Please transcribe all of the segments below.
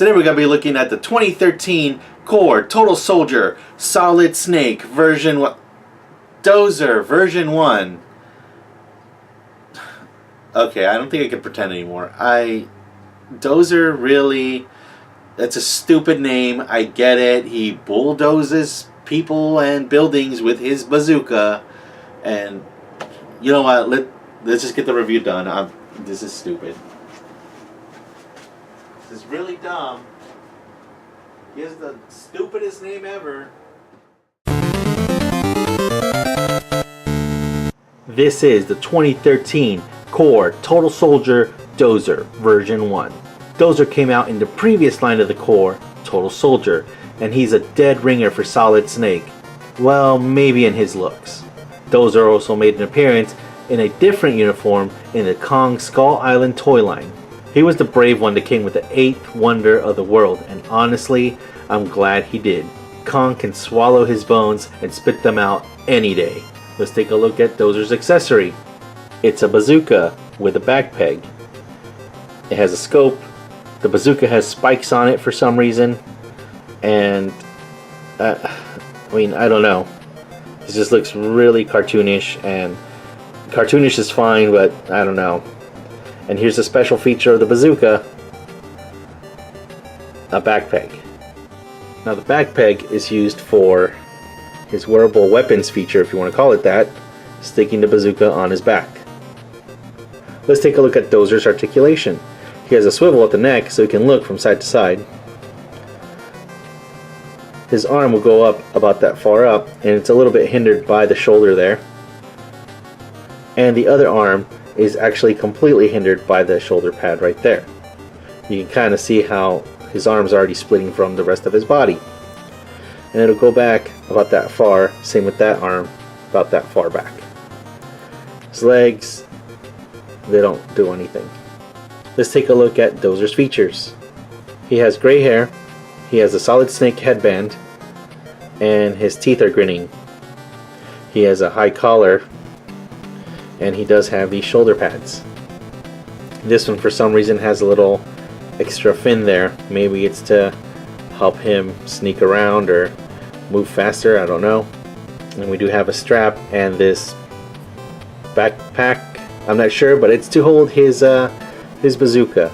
Today we're going to be looking at the 2013 Core Total Soldier Solid Snake version 1. Dozer version 1. Okay, I don't think I can pretend anymore. Dozer, really? That's a stupid name. I get it. He bulldozes people and buildings with his bazooka. And you know what? Let's just get the review done. This is stupid. This is really dumb. He has the stupidest name ever. This is the 2013 Core Total Soldier Dozer version 1. Dozer came out in the previous line of the Core, Total Soldier, and he's a dead ringer for Solid Snake. Well, maybe in his looks. Dozer also made an appearance in a different uniform in the Kong Skull Island toy line. He was the brave one that came with the 8th wonder of the world, and honestly, I'm glad he did. Kong can swallow his bones and spit them out any day. Let's take a look at Dozer's accessory. It's a bazooka with a back peg. It has a scope. The bazooka has spikes on it for some reason, and I don't know. It just looks really cartoonish, and cartoonish is fine, but I don't know. And here's a special feature of the bazooka, a back peg. Now the back peg is used for his wearable weapons feature, if you want to call it that, sticking the bazooka on his back. Let's take a look at Dozer's articulation. He has a swivel at the neck so he can look from side to side. His arm will go up about that far up, and it's a little bit hindered by the shoulder there. And the other arm is actually completely hindered by the shoulder pad right there. You can kind of see how his arm's already splitting from the rest of his body. And it'll go back about that far, same with that arm, about that far back. His legs, they don't do anything. Let's take a look at Dozer's features. He has gray hair, he has a Solid Snake headband, and his teeth are grinning. He has a high collar, and he does have these shoulder pads. This one for some reason has a little extra fin there. Maybe it's to help him sneak around or move faster, I don't know. And we do have a strap and this backpack, I'm not sure, but it's to hold his bazooka.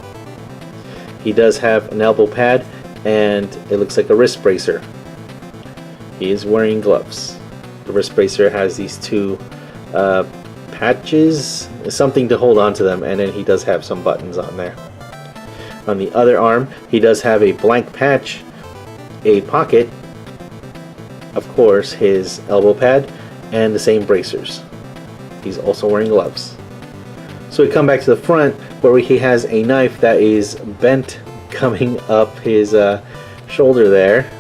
He does have an elbow pad and it looks like a wrist bracer. He is wearing gloves. The wrist bracer has these two patches, something to hold on to them, and then he does have some buttons on there. On the other arm, he does have a blank patch, a pocket, of course his elbow pad, and the same bracers. He's also wearing gloves. So we come back to the front where he has a knife that is bent coming up his shoulder there.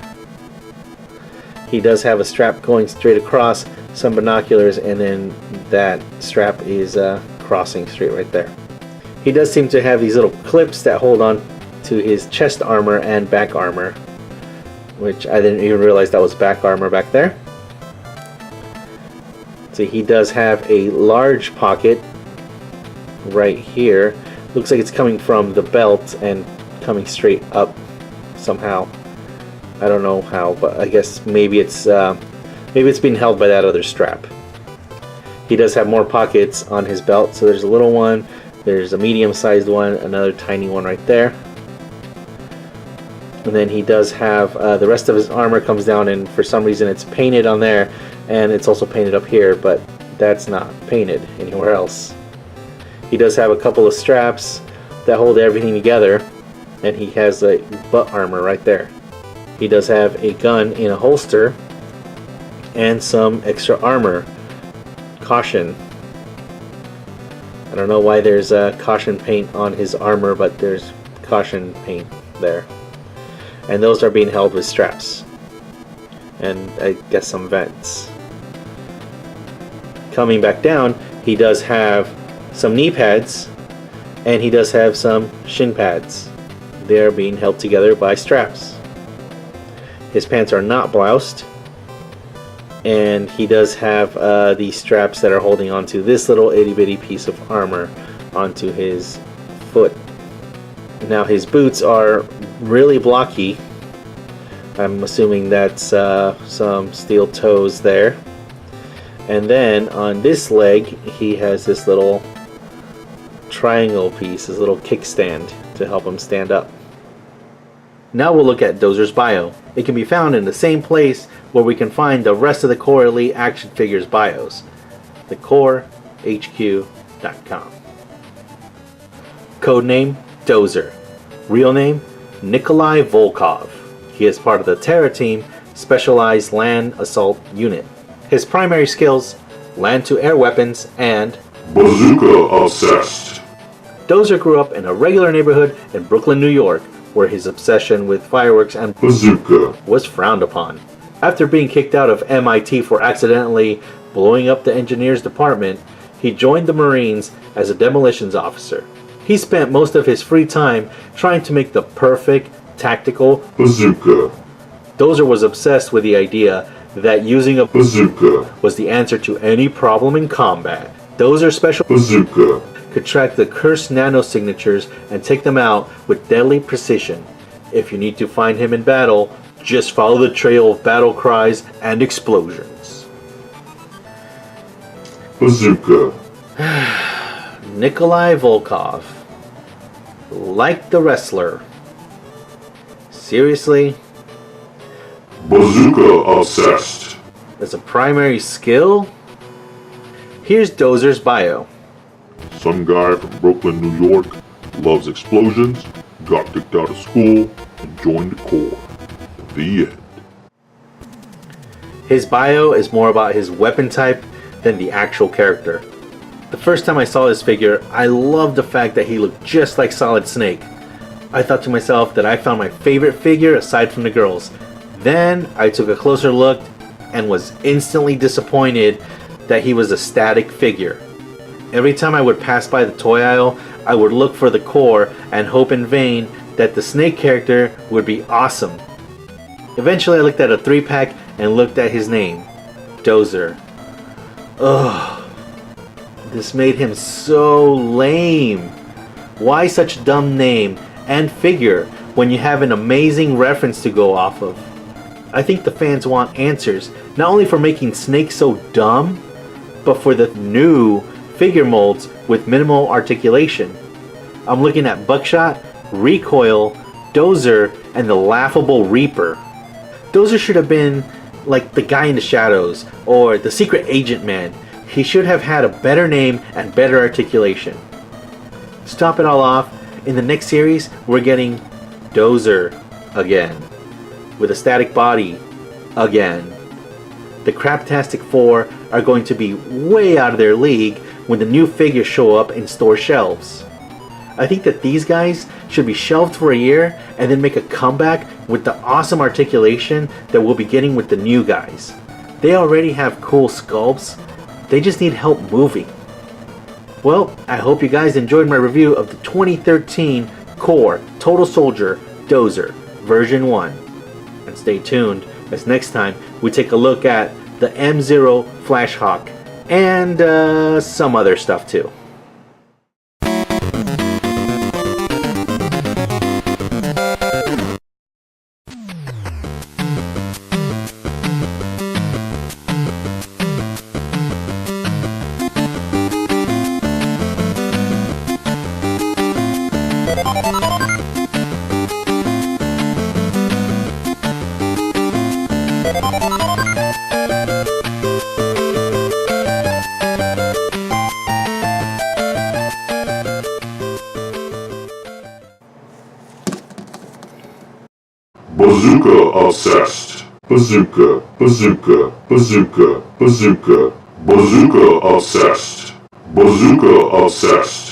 He does have a strap going straight across, some binoculars, and then that strap is crossing straight right there. He does seem to have these little clips that hold on to his chest armor and back armor, which I didn't even realize that was back armor back there. So he does have a large pocket right here. Looks like it's coming from the belt and coming straight up somehow. I don't know how, but I guess maybe it's being held by that other strap. He does have more pockets on his belt, so there's a little one, there's a medium-sized one, another tiny one right there. And then he does have the rest of his armor comes down, and for some reason it's painted on there, and it's also painted up here, but that's not painted anywhere else. He does have a couple of straps that hold everything together, and he has a butt armor right there. He does have a gun in a holster and some extra armor. Caution. I don't know why there's caution paint on his armor, but there's caution paint there. And those are being held with straps. And I guess some vents. Coming back down, he does have some knee pads and he does have some shin pads. They are being held together by straps. His pants are not bloused, and he does have these straps that are holding onto this little itty bitty piece of armor onto his foot. Now his boots are really blocky. I'm assuming that's some steel toes there. And then on this leg, he has this little triangle piece, this little kickstand to help him stand up. Now we'll look at Dozer's bio. It can be found in the same place where we can find the rest of the Core Elite action figures bios, thecorehq.com. Codename Dozer. Real name Nikolai Volkov. He is part of the Terra Team Specialized Land Assault Unit. His primary skills: land-to-air weapons and bazooka obsessed. Dozer grew up in a regular neighborhood in Brooklyn, New York, where his obsession with fireworks and bazooka was frowned upon. After being kicked out of MIT for accidentally blowing up the engineers department, he joined the Marines as a demolitions officer. He spent most of his free time trying to make the perfect tactical bazooka. Dozer was obsessed with the idea that using a bazooka was the answer to any problem in combat. Dozer's special bazooka could track the cursed nanosignatures and take them out with deadly precision. If you need to find him in battle, just follow the trail of battle cries and explosions. bazooka. Nikolai Volkov. Like the wrestler. Seriously? Bazooka obsessed. As a primary skill? Here's Dozer's bio. Some guy from Brooklyn, New York, loves explosions, got kicked out of school, and joined the Corps. The end. His bio is more about his weapon type than the actual character. The first time I saw this figure, I loved the fact that he looked just like Solid Snake. I thought to myself that I found my favorite figure aside from the girls. Then I took a closer look and was instantly disappointed that he was a static figure. Every time I would pass by the toy aisle, I would look for the Core and hope in vain that the Snake character would be awesome. Eventually I looked at a 3-pack and looked at his name, Dozer. Ugh. This made him so lame. Why such a dumb name and figure when you have an amazing reference to go off of? I think the fans want answers, not only for making Snake so dumb, but for the new figure molds with minimal articulation. I'm looking at Buckshot, Recoil, Dozer, and the laughable Reaper. Dozer should have been like the guy in the shadows or the secret agent man. He should have had a better name and better articulation. To top it all off, in the next series, we're getting Dozer again, with a static body again. The Craptastic Four are going to be way out of their league when the new figures show up in store shelves. I think that these guys should be shelved for a year and then make a comeback with the awesome articulation that we'll be getting with the new guys. They already have cool sculpts. They just need help moving. Well, I hope you guys enjoyed my review of the 2013 Core Total Soldier Dozer version 1. And stay tuned as next time we take a look at the M0 Flash Hawk and some other stuff too. Bazooka obsessed. Bazooka, bazooka, bazooka, bazooka. Bazooka obsessed. Bazooka obsessed.